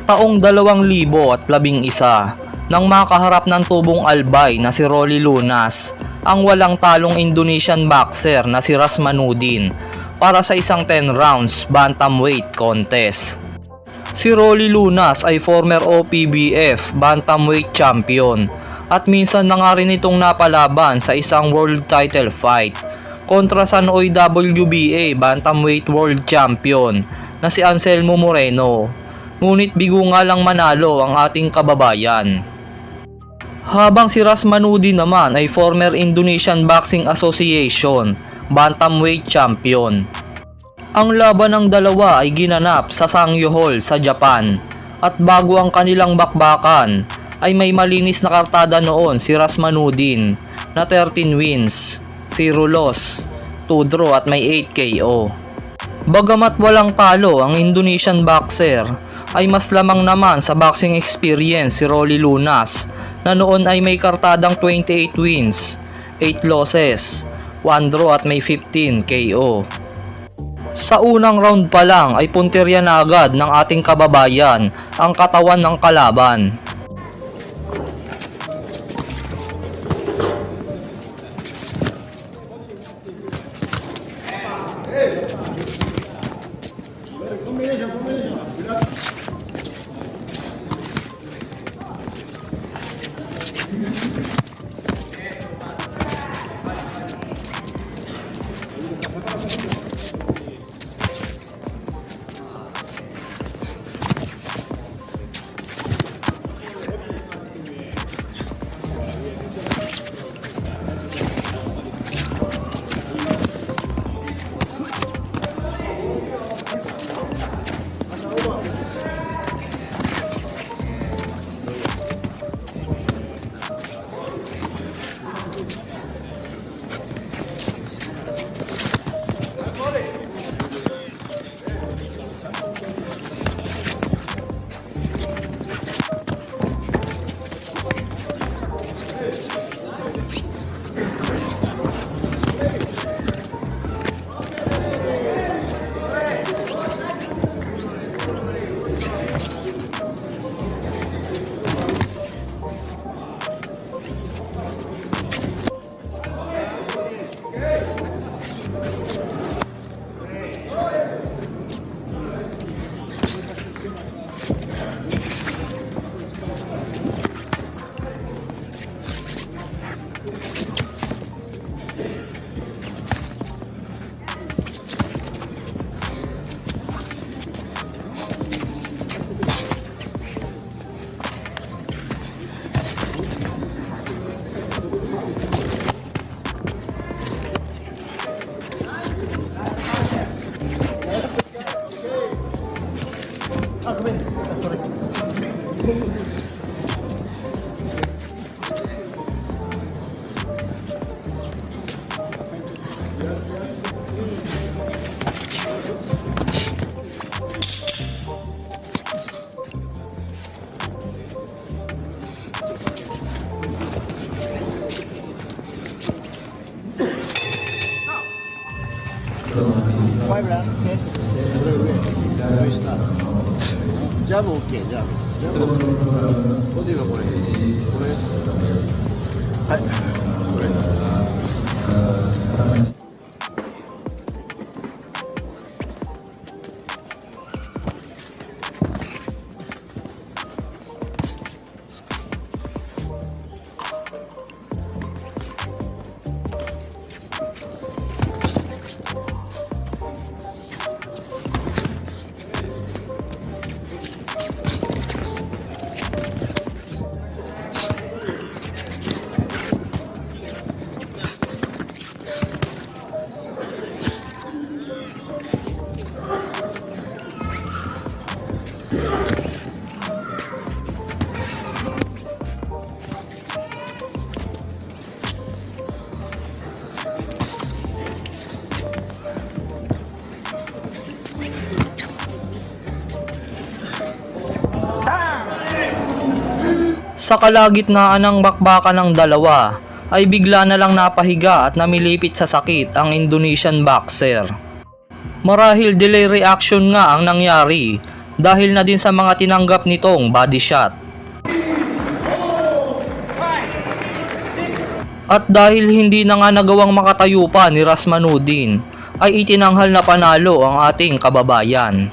Taong 2011 nang makaharap ng tubong albay na si Rolly Lunas ang walang talong Indonesian boxer na si Rasmanuddin para sa isang 10 rounds bantamweight contest. Si Rolly Lunas ay former OPBF bantamweight champion at minsan na nga rin itong napalaban sa isang world title fight kontra sa nooy WBA bantamweight world champion na si Anselmo Moreno. Ngunit bigo nga lang manalo ang ating kababayan. Habang si Rasmanuddin naman ay former Indonesian Boxing Association bantamweight champion. Ang laban ng dalawa ay ginanap sa Sangyo Hall sa Japan at bago ang kanilang bakbakan ay may malinis na kartada noon si Rasmanuddin na 13 wins, 0 loss, 2 draw at may 8 KO. Bagamat walang talo ang Indonesian boxer, ay mas lamang naman sa boxing experience si Rolly Lunas na noon ay may kartadang 28 wins, 8 losses, 1 draw at may 15 KO. Sa unang round pa lang ay puntirya na agad ng ating kababayan ang katawan ng kalaban.ジャブ OK、ジャブ。ジャブ OK。ボディはこれ。これ。はい。これ。Sa kalagitnaan ng bakbakan ng dalawa ay bigla na lang napahiga at namilipit sa sakit ang Indonesian boxer. Marahil delay reaction nga ang nangyari dahil na din sa mga tinanggap nitong body shot. At dahil hindi na nga nagawang makatayo pa ni Rasmanuddin, ay itinanghal na panalo ang ating kababayan.